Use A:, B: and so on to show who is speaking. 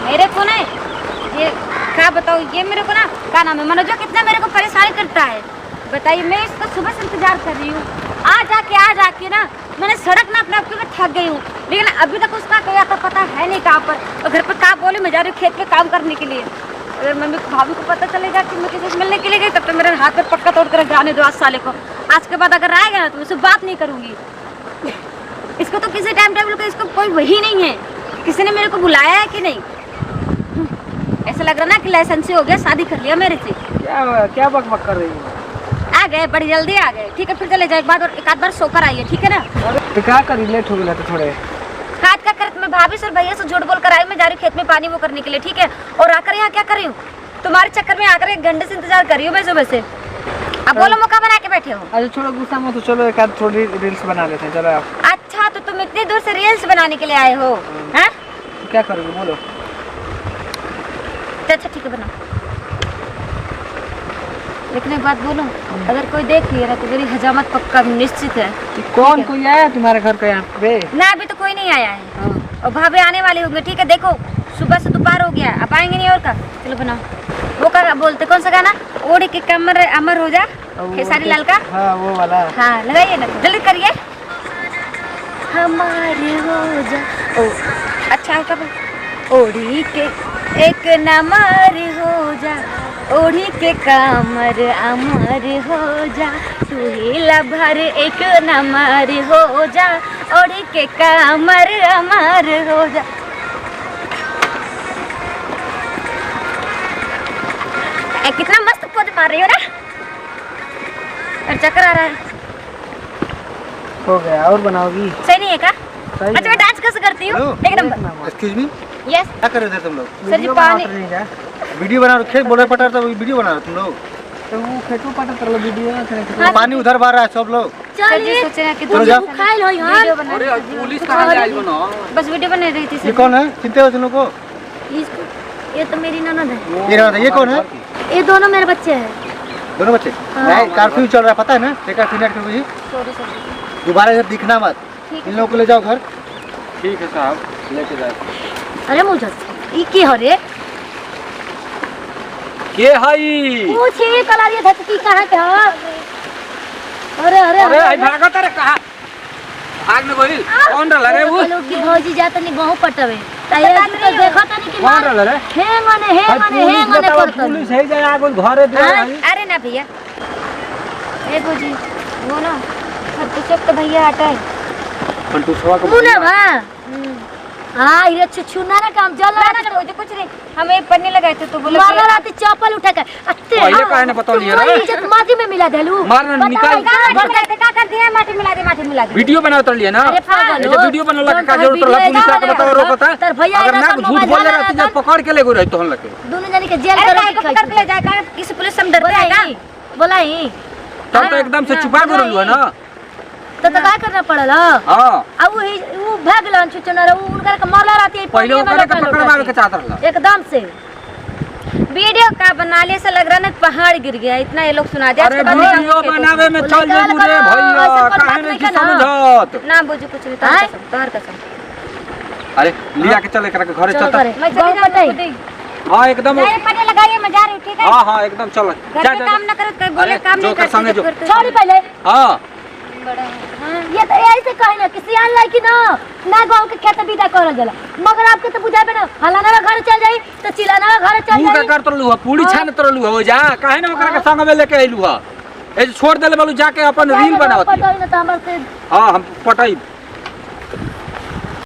A: मेरे को ना ये क्या बताऊँ, ये मेरे को ना क्या नाम है मनोज कितना मेरे को परेशान करता है। बताइए, मैं इसका सुबह से इंतजार कर रही हूँ, आ जाके ना मैंने सड़क ना अपने आप के थक गई हूँ, लेकिन अभी तक उसका क्या था पता है नहीं कहाँ पर। और घर पर कहाँ बोले मैं जा रही हूँ खेत में काम करने के लिए। अगर मम्मी भाभी को पता चलेगा कि मैं किसी से मिलने के लिए गई तब तो मेरे हाथ में पक्का तोड़ कर जाने दो आज साले को। आज के बाद अगर आएगा ना तो मैं उससे बात नहीं करूँगी। इसको तो किसी टाइम टेबल का इसको कोई वही नहीं है, किसी ने मेरे को बुलाया है कि नहीं। ऐसा लग रहा ना कि लाइसेंस हो गया, शादी कर लिया मेरे से।
B: क्या बक कर रही है?
A: आ गए, बड़ी जल्दी आ गए। ठीक है फिर चले जाए, एक आध बार सोकर आइए, ठीक है ना।
B: तो क्या करी, लेट हो गया तो थोड़े
A: हाथ का कर मैं भाभी से भैया से झूठ बोल कर आई, मैं जा रही खेत में पानी वो करने के लिए, ठीक है। और आकर यहाँ क्या कर रही हूँ, तुम्हारे चक्कर में आकर 1 घंटे से इंतजार कर रही हूँ मैं सुबह से। अब बोलो मौका बना के बैठे हो।
B: अच्छा छोड़ो गुस्सा मत, तो चलो एक आध थोड़ी रील्स बना लेते हैं। चलो आप।
A: अच्छा तो तुम इतनी दूर से रील्स बनाने के लिए आए हो? हैं?
B: क्या करोगे बोलो।
A: अच्छा ठीक है बनाओ, लेकिन एक बात बोलूं, अगर कोई देख लिया ना तो मेरी हजामत पक्का निश्चित है।
B: कौन कोई आया तुम्हारे घर का यहाँ पे?
A: ना अभी तो कोई नहीं आया है। और भाभी आने वाली होंगे, ठीक है। देखो सुबह से दोपहर हो गया, अब आएंगे नहीं और का। चलो बनाओ। वो क्या बोलते, कौन सा गाना, ओढ़ के कमर अमर हो जा, खेसारी लाल का।
B: हाँ वो वाला।
A: हाँ लगाइए ना, जल्दी करिए। हमारे हो जा ओ अच्छा कब ओढ़ी के एक नमर हो जा, ओढ़ी के कमर अमर हो जा, तू ही लभर एक नमर हो जा, ओढ़ी के कमर अमर हो जा। कितना मस्त पोज मार रही हो ना, और चक्कर आ रहा है।
B: हो गया, और बनाओगी?
A: सही नहीं है क्या? अच्छा मैं डांस कैसे करती हूँ? एक नंबर।
C: एक्सक्यूज मी,
A: यस
C: क्या कर रहे थे तुम लोग?
A: सर जी पानी
C: वीडियो बना रहे, खेत बोले पटा, तो वीडियो बना रहे तुम लोग।
B: तो वो खेतों पटा कर लो वीडियो।
C: तो पानी उधर बह रहा है सब लोग।
A: चलिए सोचे ना कि
C: चलो जाओ।
A: खाई लो यार। वीडियो बना रही थी।
B: पुलिस कहाँ ले आई बनो?
A: बस वीडियो बना रही थी
C: ये
A: सर।
C: कौन है, चिंते हो तुम लोग को?
A: ये तो मेरी ननद है।
C: ये रहा, ये कौन है?
A: ये दोनों मेरे बच्चे हैं।
C: दोनों बच्चे? नहीं, कर्फ्यू चल रहा है पता है ना, टेका फिनट कर मुझे।
A: Sorry sir.
C: दोबारा इधर दिखना मत। इन लोगों को ले जाओ घर।
B: ठीक है साहब, लेके जाए।
A: अरे मुझे ये की हो रे?
B: के हाई?
A: पूछिए कलारिया धक्की कहाँ के हो? अरे अरे
B: अरे आई भागा तेरे कहाँ? भाग में बोली कौन रहा रे वो?
A: लोग की भौजी जात नहीं बहु पटवे। ताये तो देखो त नहीं कि
B: कौन रहा रे?
A: हेंगने करत।
B: पुलिस है जा आगो घरे दे आई।
A: अरे ना भैया, ए भौजी वो ना तो भैया हटा है।
C: पंटूसवा को
A: मुने बा हां इरे छुछुना ना काम जल रहा ना तो कुछ नहीं, हमें पन्ने लगाए थे तो बोले मारा रात चप्पल उठा के अत्ते
B: ये काहे ने बता लिया रे?
A: इज्जत माटी में मिला देलू।
B: मारना निकाल
A: का कर दिया, माटी मिला दे।
B: वीडियो बना उतर लिया ना?
A: अरे पागल
B: ये जो वीडियो बनला का जरूरत रहा पुलिस आके बताओ रोकता। अगर ना झूठ बोल रहा है तो पकड़ के ले गो रही तो हम लगे
A: दोनों जने के जेल कर ले जाएगा। किसी पुलिस से डरता है क्या? बोलाई
B: तब तो एकदम से छुपा के रहलू है ना।
A: तो का करना पड़ला।
B: हां
A: अब वो भागलन छुचना रे, उनकर के मरला रहती है
B: पहले ओकरे के पकड़वावे के चाहत रहला
A: एकदम से। वीडियो का बनाले से लग रहा ना पहाड़ गिर गया, इतना ये लोग सुना दे।
B: अरे वीडियो बनावे में चल जे रे भैया, काहे नहीं समझत
A: ना बुझ कुछ नहीं तार कसम।
B: अरे लिया के चल एकरा के घरे चल।
A: मैं चली जाऊंगी।
B: हां एकदम
A: अरे पन्ने लगाइए, मैं जा रही हूं ठीक है।
B: हां एकदम चल
A: घर पे काम ना करो, कोई बोले काम नहीं करते।
B: छोड़ी
A: पहले।
B: हां
A: ये तो ऐसे कहे ना किसी आन लाई कि ना गांव के खेत बीता करल जाला, मगर आपके तो बुझाबे ना हलाना घर चल जाई तो चिलाना घर चल जाई।
B: तू का कर तरलू है पूरी छान तरलू हो जा, काहे ना ओकरा के संग में लेके आइलू है। ए छोड़ देले बालू जाके अपन रील बनावत।
A: पटाई ना त हमर से।
B: हां हम पटाई